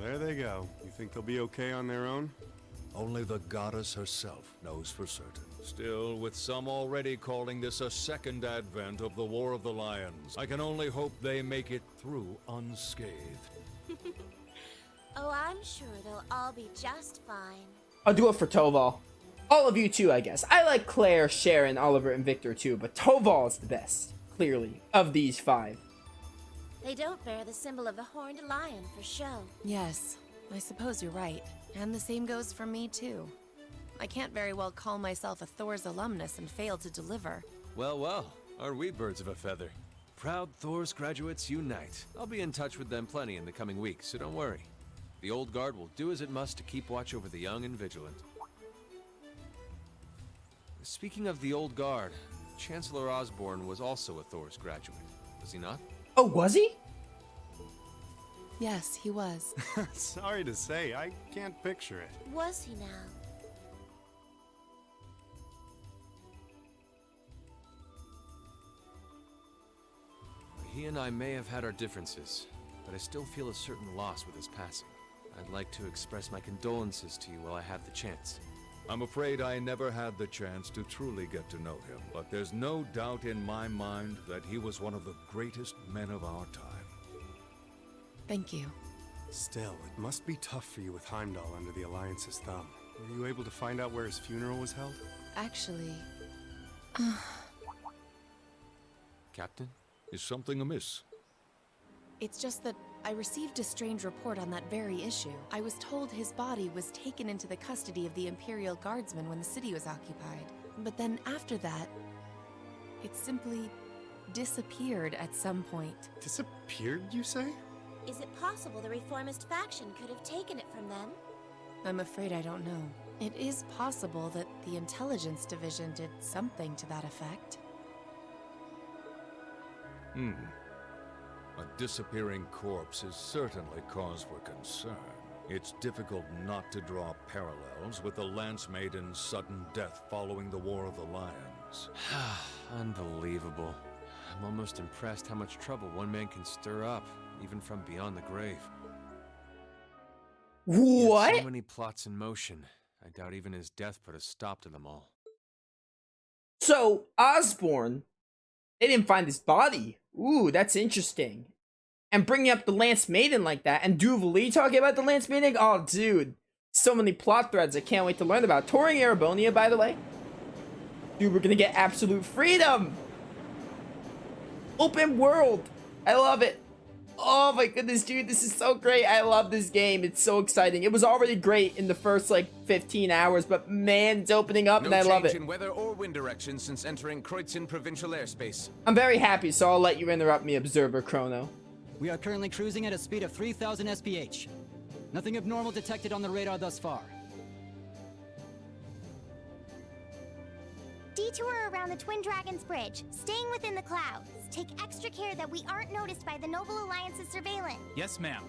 there they go. You think they'll be okay on their own? Only the goddess herself knows for certain. Still, with some already calling this a second advent of the War of the Lions, I can only hope they make it through unscathed. Oh, I'm sure they'll all be just fine. I'll do it for Toval. All of you too, I guess. I like Claire, Sharon, Oliver, and Victor too, but Toval is the best, clearly, of these 5. They don't bear the symbol of the horned lion for show. Yes, I suppose you're right. And the same goes for me too. I can't very well call myself a Thor's alumnus and fail to deliver. Well, well, are we birds of a feather? Proud Thor's graduates unite. I'll be in touch with them plenty in the coming weeks, so don't worry. The old guard will do as it must to keep watch over the young and vigilant. Speaking of the old guard, Chancellor Osborne was also a Thor's graduate, was he not? Oh, was he? Yes, he was. Sorry to say, I can't picture it. Was he now? He and I may have had our differences, but I still feel a certain loss with his passing. I'd like to express my condolences to you while I have the chance. I'm afraid I never had the chance to truly get to know him, but there's no doubt in my mind that he was one of the greatest men of our time. Thank you. Still, it must be tough for you with Heimdall under the Alliance's thumb. Were you able to find out where his funeral was held? Actually... Captain? Is something amiss? It's just that I received a strange report on that very issue. I was told his body was taken into the custody of the Imperial Guardsmen when the city was occupied. But then after that, it simply disappeared at some point. Disappeared, you say? Is it possible the reformist faction could have taken it from them? I'm afraid I don't know. It is possible that the Intelligence Division did something to that effect. A disappearing corpse is certainly cause for concern. It's difficult not to draw parallels with the Lance Maiden's sudden death following the War of the Lions. Unbelievable. I'm almost impressed how much trouble one man can stir up, even from beyond the grave. What? Yet so many plots in motion. I doubt even his death put a stop to them all. So, Osborne, they didn't find his body. Ooh, that's interesting. And bringing up the Lance Maiden like that, and Duvalie talking about the Lance Maiden? Oh, dude. So many plot threads I can't wait to learn about. Touring Erebonea, by the way. Dude, we're gonna get absolute freedom. Open world. I love it. Oh my goodness, dude, this is so great. I love this game. It's so exciting. It was already great in the first, 15 hours, but man, it's opening up and I love it. No change in weather or wind direction since entering Kreutzen provincial airspace. I'm very happy, so I'll let you interrupt me, Observer Chrono. We are currently cruising at a speed of 3,000 SPH. Nothing abnormal detected on the radar thus far. Detour around the Twin Dragons Bridge, staying within the clouds. Take extra care that we aren't noticed by the Noble Alliance's surveillance. Yes, ma'am.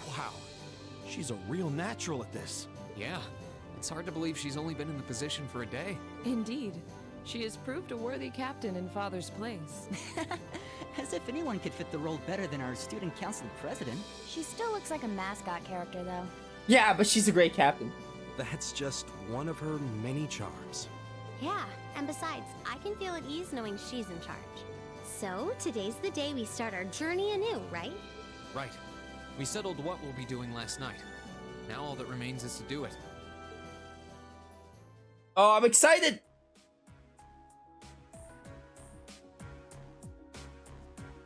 Wow, she's a real natural at this. Yeah, it's hard to believe she's only been in the position for a day. Indeed. She has proved a worthy captain in Father's place. As if anyone could fit the role better than our student council president. She still looks like a mascot character, though. Yeah, but she's a great captain. That's just one of her many charms. Yeah, and besides, I can feel at ease knowing she's in charge. So, today's the day we start our journey anew, right? Right. We settled what we'll be doing last night. Now all that remains is to do it. Oh, I'm excited!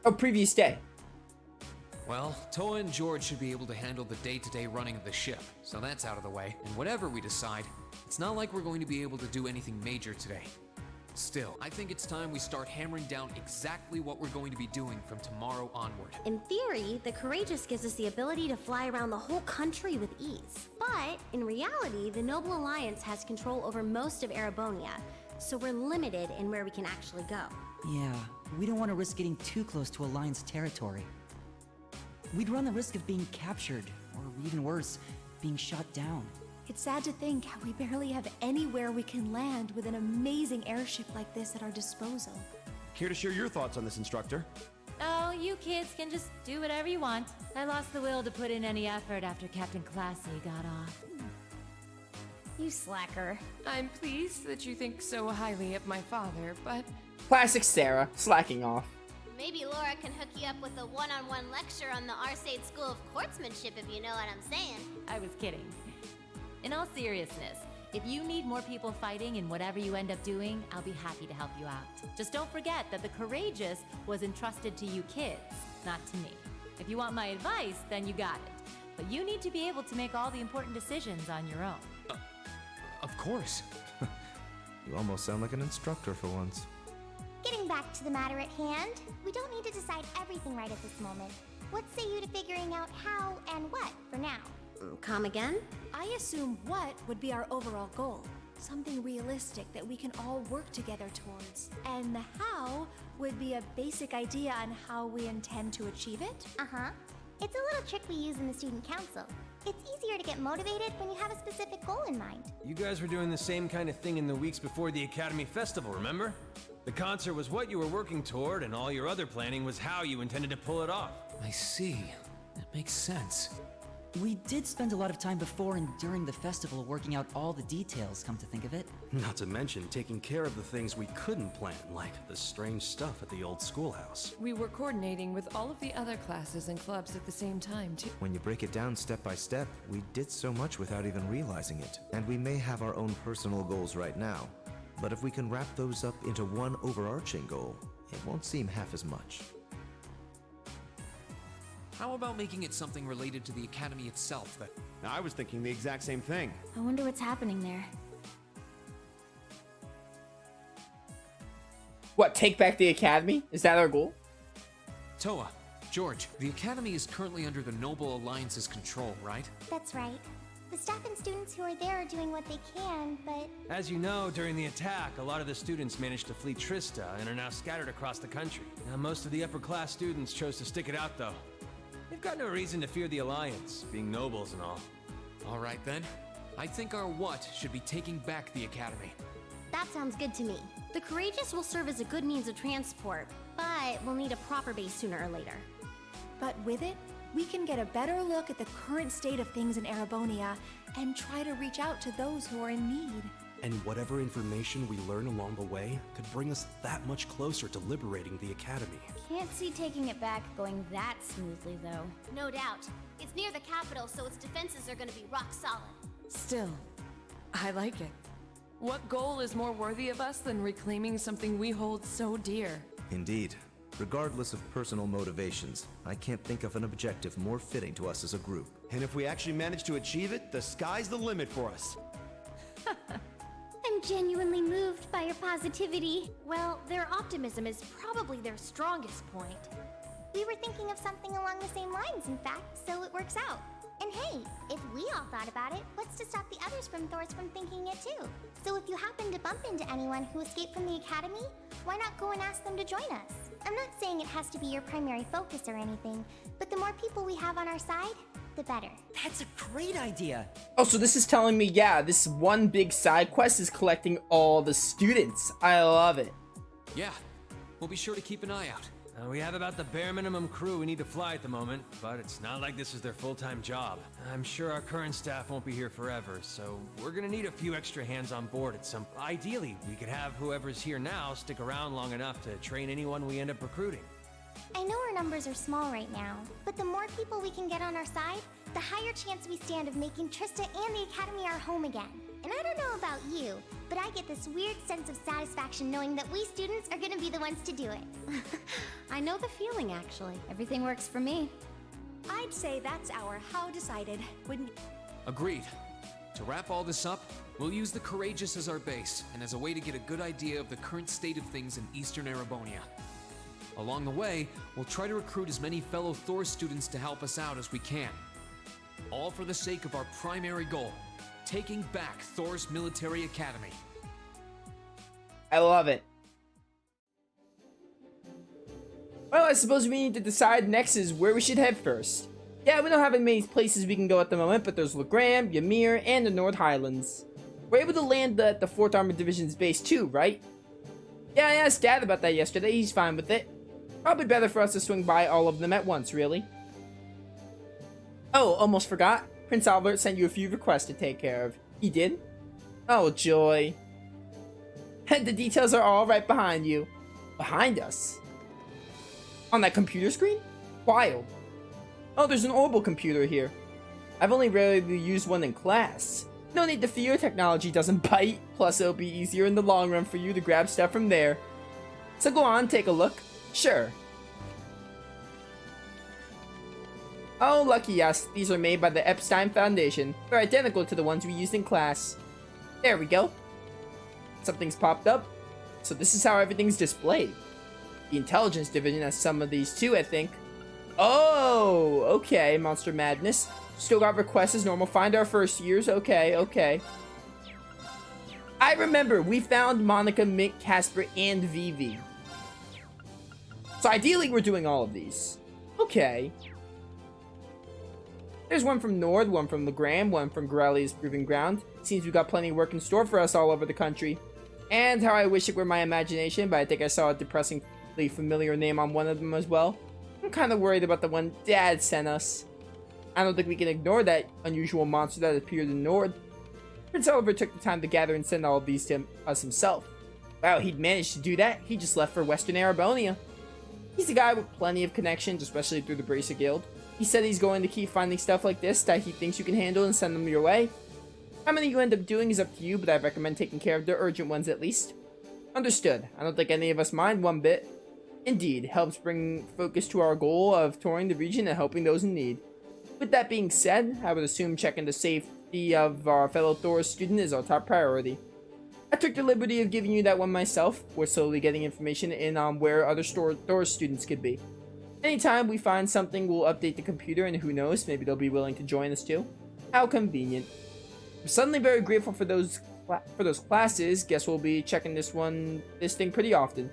Oh, previous day. Well, Toa and George should be able to handle the day-to-day running of the ship, so that's out of the way. And whatever we decide, it's not like we're going to be able to do anything major today. Still, I think it's time we start hammering down exactly what we're going to be doing from tomorrow onward. In theory, the Courageous gives us the ability to fly around the whole country with ease. But, in reality, the Noble Alliance has control over most of Erebonia, so we're limited in where we can actually go. Yeah, we don't want to risk getting too close to Alliance territory. We'd run the risk of being captured, or even worse, being shot down. It's sad to think how we barely have anywhere we can land with an amazing airship like this at our disposal. Care to share your thoughts on this, instructor? Oh, you kids can just do whatever you want. I lost the will to put in any effort after Captain Classy got off. You slacker. I'm pleased that you think so highly of my father, but... Classic Sarah, slacking off. Maybe Laura can hook you up with a one-on-one lecture on the Arcade School of Courtsmanship, if you know what I'm saying. I was kidding. In all seriousness, if you need more people fighting in whatever you end up doing, I'll be happy to help you out. Just don't forget that the Courageous was entrusted to you kids, not to me. If you want my advice, then you got it. But you need to be able to make all the important decisions on your own. Of course. You almost sound like an instructor for once. Getting back to the matter at hand, we don't need to decide everything right at this moment. What say you to figuring out how and what for now? Come again? I assume what would be our overall goal. Something realistic that we can all work together towards. And the how would be a basic idea on how we intend to achieve it. Uh-huh. It's a little trick we use in the student council. It's easier to get motivated when you have a specific goal in mind. You guys were doing the same kind of thing in the weeks before the Academy Festival, remember? The concert was what you were working toward, and all your other planning was how you intended to pull it off. I see. That makes sense. We did spend a lot of time before and during the festival working out all the details, come to think of it. Not to mention taking care of the things we couldn't plan, like the strange stuff at the old schoolhouse. We were coordinating with all of the other classes and clubs at the same time, too. When you break it down step by step, we did so much without even realizing it. And we may have our own personal goals right now, but if we can wrap those up into one overarching goal, it won't seem half as much. How about making it something related to the Academy itself that... I was thinking the exact same thing. I wonder what's happening there. What, take back the Academy? Is that our goal? Toa, George, the Academy is currently under the Noble Alliance's control, right? That's right. The staff and students who are there are doing what they can, but... As you know, during the attack, a lot of the students managed to flee Trista and are now scattered across the country. Now, most of the upper-class students chose to stick it out, though. They've got no reason to fear the Alliance, being nobles and all. All right, then. I think our what should be taking back the Academy. That sounds good to me. The Courageous will serve as a good means of transport, but we'll need a proper base sooner or later. But with it, we can get a better look at the current state of things in Erebonia and try to reach out to those who are in need. And whatever information we learn along the way could bring us that much closer to liberating the Academy. Can't see taking it back going that smoothly, though. No doubt. It's near the capital, so its defenses are gonna be rock solid. Still, I like it. What goal is more worthy of us than reclaiming something we hold so dear? Indeed. Regardless of personal motivations, I can't think of an objective more fitting to us as a group. And if we actually manage to achieve it, the sky's the limit for us. I'm genuinely moved by your positivity. Well, their optimism is probably their strongest point. We were thinking of something along the same lines, in fact, so it works out. And hey, if we all thought about it, what's to stop the others from Thors from thinking it too? So if you happen to bump into anyone who escaped from the Academy, why not go and ask them to join us? I'm not saying it has to be your primary focus or anything, but the more people we have on our side, the better. That's a great idea. Oh, so this is telling me, yeah, this one big side quest is collecting all the students. I love it. Yeah, we'll be sure to keep an eye out. We have about the bare minimum crew we need to fly at the moment, but it's not like this is their full-time job. I'm sure our current staff won't be here forever, so we're gonna need a few extra hands on board at some... Ideally, we could have whoever's here now stick around long enough to train anyone we end up recruiting. I know our numbers are small right now, but the more people we can get on our side, the higher chance we stand of making Trista and the Academy our home again. And I don't know about you, but I get this weird sense of satisfaction knowing that we students are gonna be the ones to do it. I know the feeling, actually. Everything works for me. I'd say that's our how decided, wouldn't you? Agreed. To wrap all this up, we'll use the Courageous as our base, and as a way to get a good idea of the current state of things in Eastern Erebonia. Along the way, we'll try to recruit as many fellow Thor students to help us out as we can. All for the sake of our primary goal, taking back Thor's Military Academy. I love it. Well, I suppose we need to decide next is where we should head first. Yeah, we don't have many places we can go at the moment, but there's Legram, Ymir, and the North Highlands. We're able to land at the 4th Armored Division's base too, right? Yeah, I asked Dad about that yesterday. He's fine with it. Probably better for us to swing by all of them at once, really. Oh, almost forgot. Prince Albert sent you a few requests to take care of. He did? Oh, joy. And the details are all right behind you. Behind us? On that computer screen? Wild. Oh, there's an orbital computer here. I've only rarely used one in class. No need to fear, technology doesn't bite. Plus, it'll be easier in the long run for you to grab stuff from there. So go on, take a look. Sure. Oh, lucky us. These are made by the Epstein Foundation. They're identical to the ones we used in class. There we go. Something's popped up. So this is how everything's displayed. The intelligence division has some of these too, I think. Oh, okay, Monster Madness. Still got requests as normal. Find our first years. Okay, okay. I remember, we found Monica, Mick, Casper, and Vivi. So ideally, we're doing all of these. Okay. There's one from Nord, one from Legram, one from Gorelia's Proving Ground. Seems we've got plenty of work in store for us all over the country. And how I wish it were my imagination, but I think I saw a depressingly familiar name on one of them as well. I'm kind of worried about the one Dad sent us. I don't think we can ignore that unusual monster that appeared in Nord. Prince Oliver took the time to gather and send all of these to us himself. Wow, he'd managed to do that. He just left for Western Arabonia. He's a guy with plenty of connections, especially through the Bracer Guild. He said he's going to keep finding stuff like this that he thinks you can handle and send them your way. How many you end up doing is up to you, but I recommend taking care of the urgent ones at least. Understood. I don't think any of us mind one bit. Indeed, helps bring focus to our goal of touring the region and helping those in need. With that being said, I would assume checking the safety of our fellow Thor student is our top priority. I took the liberty of giving you that one myself. We're slowly getting information in on where other Thor students could be. Anytime we find something, we'll update the computer, and who knows, maybe they'll be willing to join us too. How convenient. I'm suddenly very grateful for those classes. Guess we'll be checking this thing pretty often.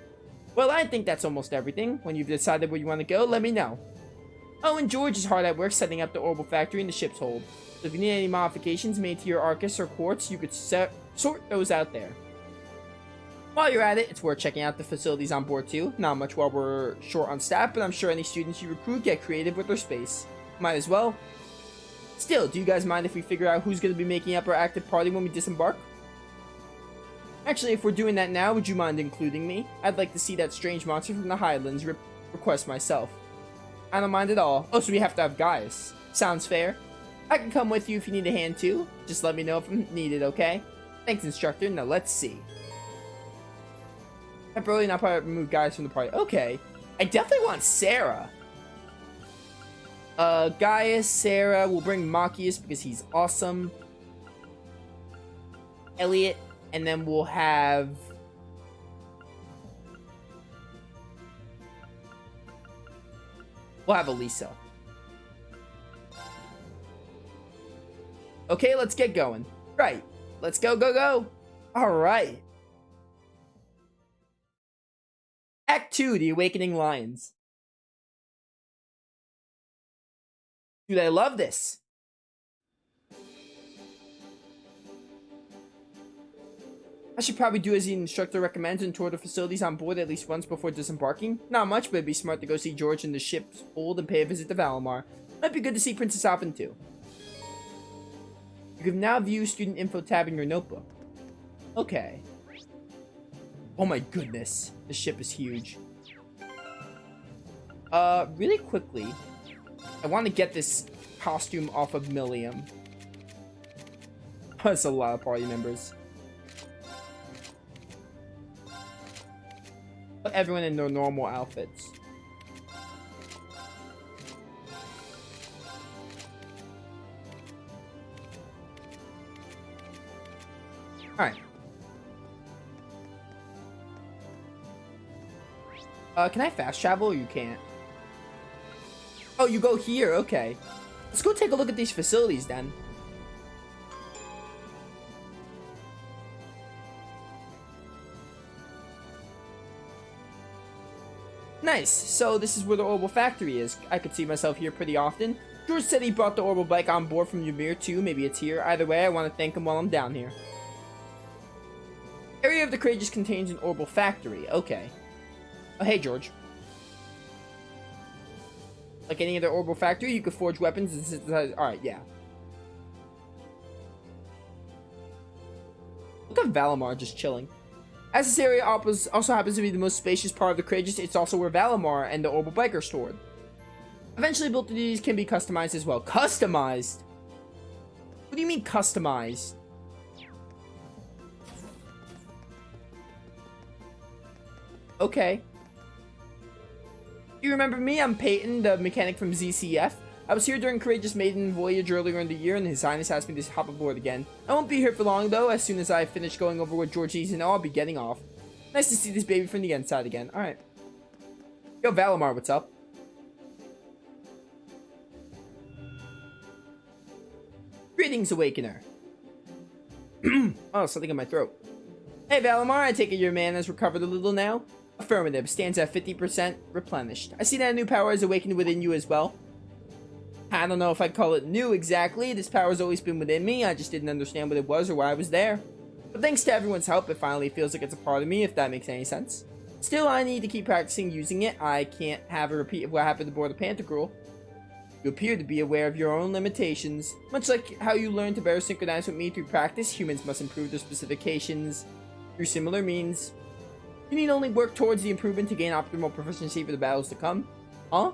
Well, I think that's almost everything. When you've decided where you want to go, let me know. Oh, and George is hard at work setting up the orbital factory in the ship's hold. So if you need any modifications made to your Arcus or Quartz, you could sort those out there. While you're at it, it's worth checking out the facilities on board too. Not much while we're short on staff, but I'm sure any students you recruit get creative with their space. Might as well. Still, do you guys mind if we figure out who's going to be making up our active party when we disembark? Actually, if we're doing that now, would you mind including me? I'd like to see that strange monster from the Highlands request myself. I don't mind at all. Oh, so we have to have Gaius. Sounds fair. I can come with you if you need a hand too. Just let me know if I'm needed, okay? Thanks, instructor. Now let's see. Temporarily not part of remove Gaius from the party. Okay. I definitely want Sarah. Gaius, Sarah. We'll bring Machias because he's awesome. Elliot. And then we'll have... We'll have Elisa. Okay, let's get going. Right. Let's go, go, go. Alright. Act 2, The Awakening Lions. Dude, I love this. I should probably do as the instructor recommends and tour the facilities on board at least once before disembarking. Not much, but it'd be smart to go see George in the ship's hold and pay a visit to Valimar. Might be good to see Princess Alphen too. You can now view student info tab in your notebook. Okay. Oh my goodness. This ship is huge. Really quickly, I want to get this costume off of Millium. That's a lot of party members. Put everyone in their normal outfits. Alright. Can I fast travel or you can't? Oh, you go here, okay. Let's go take a look at these facilities then. Nice, so this is where the orbital factory is. I could see myself here pretty often. George said he brought the orbital bike on board from Ymir too, maybe it's here. Either way, I want to thank him while I'm down here. Area of the Courageous contains an orbital factory, okay. Oh, hey George. Like any other orbital factory, you could forge weapons and synthesize. Alright, yeah. Look at Valimar just chilling. As this area also happens to be the most spacious part of the Courageous, it's also where Valimar and the orbital bike are stored. Eventually, both of these can be customized as well. Customized? What do you mean customized? Okay. Do you remember me? I'm Peyton, the mechanic from ZCF. I was here during Courageous Maiden voyage earlier in the year, and His Highness asked me to hop aboard again. I won't be here for long, though. As soon as I finish going over what George needs to know, I'll be getting off. Nice to see this baby from the inside again. Alright. Yo, Valimar, what's up? Greetings, Awakener. Oh, something in my throat. Hey, Valimar, I take it your man has recovered a little now? Affirmative. Stands at 50% replenished. I see that a new power has awakened within you as well. I don't know if I'd call it new exactly. This power has always been within me. I just didn't understand what it was or why I was there. But thanks to everyone's help, it finally feels like it's a part of me, if that makes any sense. Still, I need to keep practicing using it. I can't have a repeat of what happened aboard the Pantagruel. You appear to be aware of your own limitations. Much like how you learn to better synchronize with me through practice, humans must improve their specifications through similar means. You need only work towards the improvement to gain optimal proficiency for the battles to come. Huh?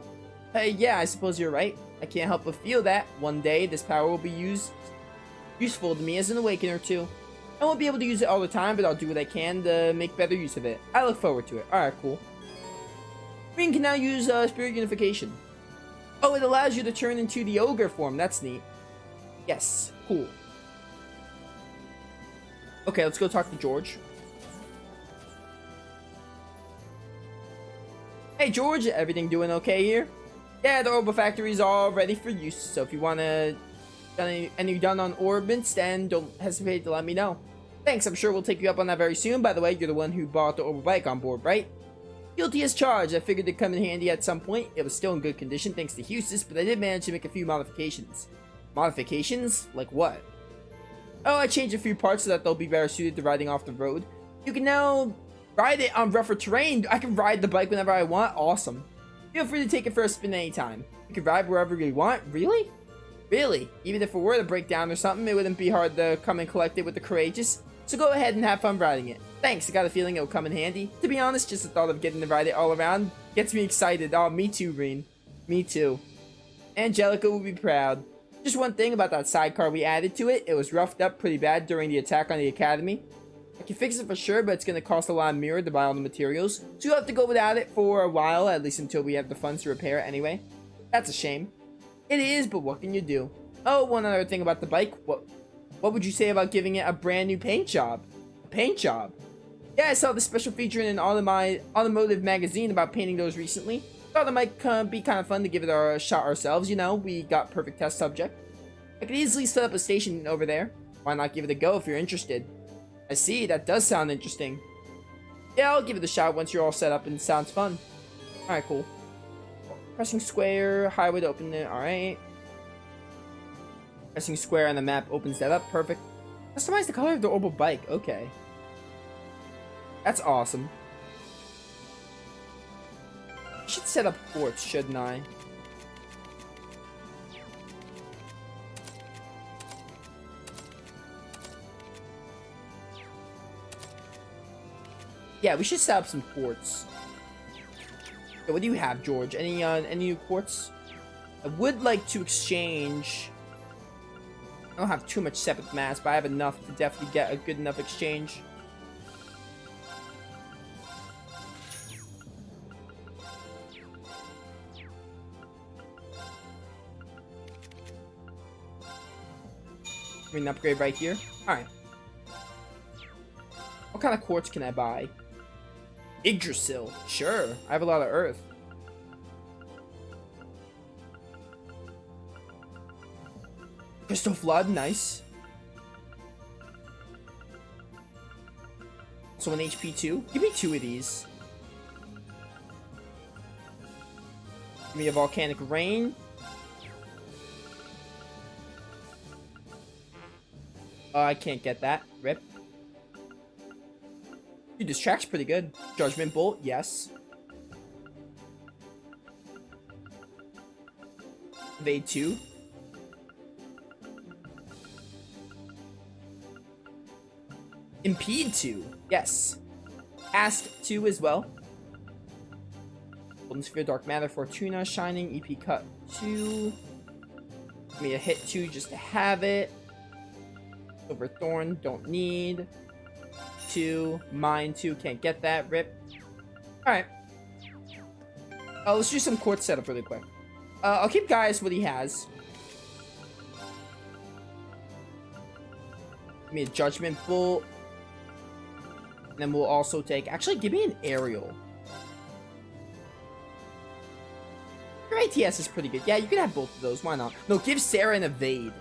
Hey, yeah, I suppose you're right. I can't help but feel that one day this power will be useful to me as an Awakener too. I won't be able to use it all the time, but I'll do what I can to make better use of it. I look forward to it. Alright, cool. Ring can now use Spirit Unification. Oh, it allows you to turn into the Ogre form. That's neat. Yes, cool. Okay, let's go talk to George. Hey George, everything doing okay here? Yeah, the orbital factory is all ready for use, so if you want to any done on orbits, then don't hesitate to let me know. Thanks, I'm sure we'll take you up on that very soon. By the way, you're the one who bought the orbital bike on board, right? Guilty as charged. I figured it'd come in handy at some point. It was still in good condition thanks to Hustis, but I did manage to make a few modifications. Modifications? Like what? Oh, I changed a few parts so that they'll be better suited to riding off the road. You can now ride it on rougher terrain. I can ride the bike whenever I want. Awesome. Feel free to take it for a spin anytime. You can ride wherever you want. Really? Really? Even if it were to break down or something, it wouldn't be hard to come and collect it with the Courageous. So go ahead and have fun riding it. Thanks, I got a feeling it'll come in handy. To be honest, just the thought of getting to ride it all around gets me excited. Oh, me too, Reen. Me too. Angelica will be proud. Just one thing about that sidecar we added to it, it was roughed up pretty bad during the attack on the Academy. I can fix it for sure, but it's going to cost a lot of mirror to buy all the materials, so you'll have to go without it for a while, at least until we have the funds to repair it anyway. That's a shame. It is, but what can you do? Oh, one other thing about the bike. What would you say about giving it a brand new paint job? A paint job? Yeah, I saw the special feature in an automotive magazine about painting those recently. Thought it might be kind of fun to give it a shot ourselves, you know, we got perfect test subject. I could easily set up a station over there. Why not give it a go if you're interested? I see, that does sound interesting. Yeah, I'll give it a shot once you're all set up and it sounds fun. Alright, cool. Pressing square, highway to open it, alright. Pressing square on the map opens that up, perfect. Customize the color of the orbital bike, okay. That's awesome. I should set up ports, shouldn't I? Yeah, we should set up some ports. Okay, what do you have, George? Any new ports? I would like to exchange. I don't have too much separate mass, but I have enough to definitely get a good enough exchange. Give me an upgrade right here. Alright. What kind of quartz can I buy? Yggdrasil. Sure. I have a lot of earth. Crystal Flood. Nice. So an HP 2. Give me 2 of these. Give me a Volcanic Rain. I can't get that. Rip. Dude, this track's pretty good. Judgment Bolt, yes. Evade 2. Impede 2. Yes. Cast 2 as well. Golden Sphere, Dark Matter, Fortuna, Shining, EP Cut 2. Give me a hit 2 just to have it. Silver Thorn, don't need. 2. Mine 2, can't get that. Rip. Alright. Let's do some court setup really quick. I'll keep Gaius what he has. Give me a Judgment Bolt. And then we'll also take... Actually, give me an Aerial. Your ATS is pretty good. Yeah, you can have both of those. Why not? No, give Sarah an Evade.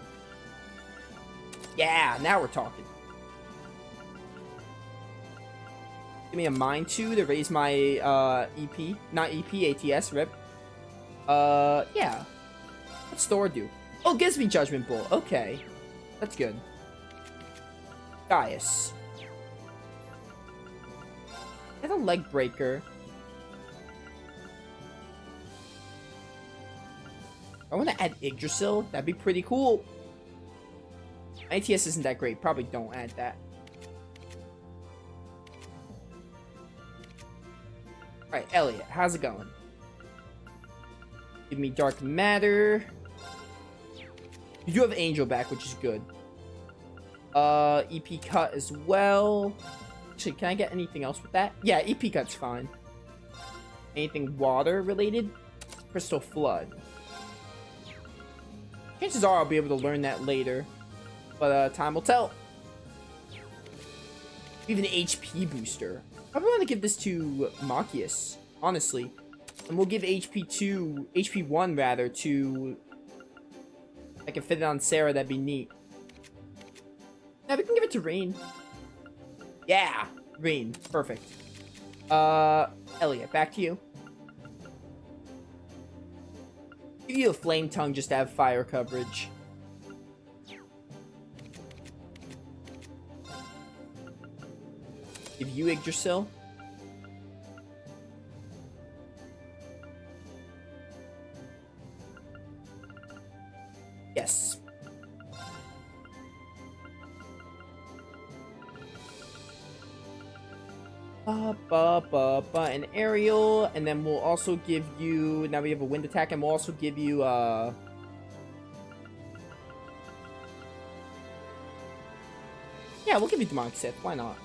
Yeah, now we're talking. Give me a Mine 2 to raise my EP. Not EP, ATS, rip. Yeah. What's Thor do? Oh, it gives me Judgment Bolt. Okay. That's good. Gaius. I have a Leg Breaker. I want to add Yggdrasil. That'd be pretty cool. ATS isn't that great. Probably don't add that. Alright, Elliot. How's it going? Give me Dark Matter. You do have Angel back, which is good. EP Cut as well. Actually, can I get anything else with that? Yeah, EP Cut's fine. Anything water related? Crystal Flood. Chances are I'll be able to learn that later. But time will tell. Even an HP booster. I probably want to give this to Machias, honestly. And we'll give HP 1 rather, to... I can fit it on Sarah, that'd be neat. Yeah, we can give it to Rain. Yeah, Rain, perfect. Elliot, back to you. Give you a Flame Tongue just to have fire coverage. Give you Yggdrasil. Yes. An aerial, and then we'll also give you, now we have a wind attack, and we'll also give you, yeah, we'll give you Demonic Sith, why not?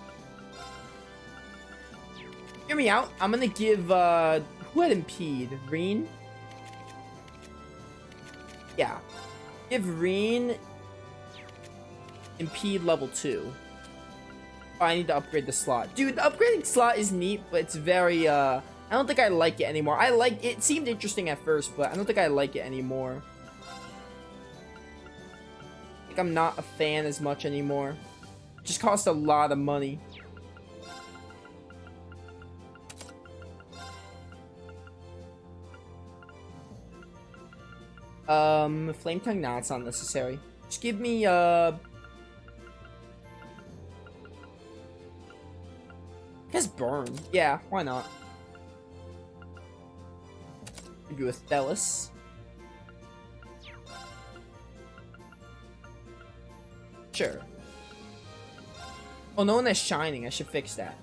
Hear me out, I'm gonna give, who had Impede? Reen? Yeah. Give Reen Impede level 2. Oh, I need to upgrade the slot. Dude, the upgrading slot is neat, but it's very, I don't think I like it anymore. It seemed interesting at first, but I don't think I like it anymore. Like, I'm not a fan as much anymore. It just costs a lot of money. Flame Tongue, nah, it's not necessary. Just give me, Has burn. Yeah, why not? Give you a Thelis. Sure. Oh, no one has Shining. I should fix that.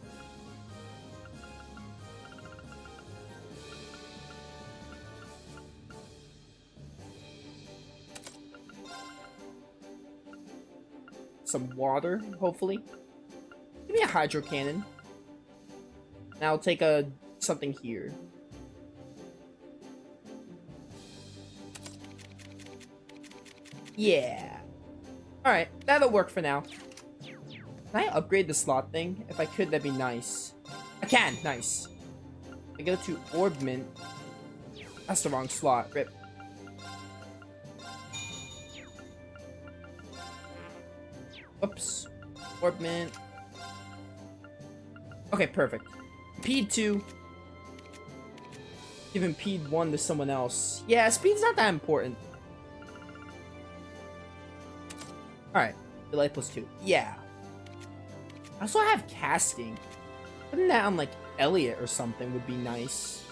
Some water, hopefully. Give me a Hydro Cannon. Now I'll take something here. Yeah. Alright, that'll work for now. Can I upgrade the slot thing? If I could, that'd be nice. I can! Nice. I go to Orb Mint. That's the wrong slot. Rip. Oops. Orb Mint. Okay, perfect. Impede 2. Give Impede 1 to someone else. Yeah, speed's not that important. Alright. Delay plus 2. Yeah. I also have Casting. Putting that on, like, Elliot or something would be nice.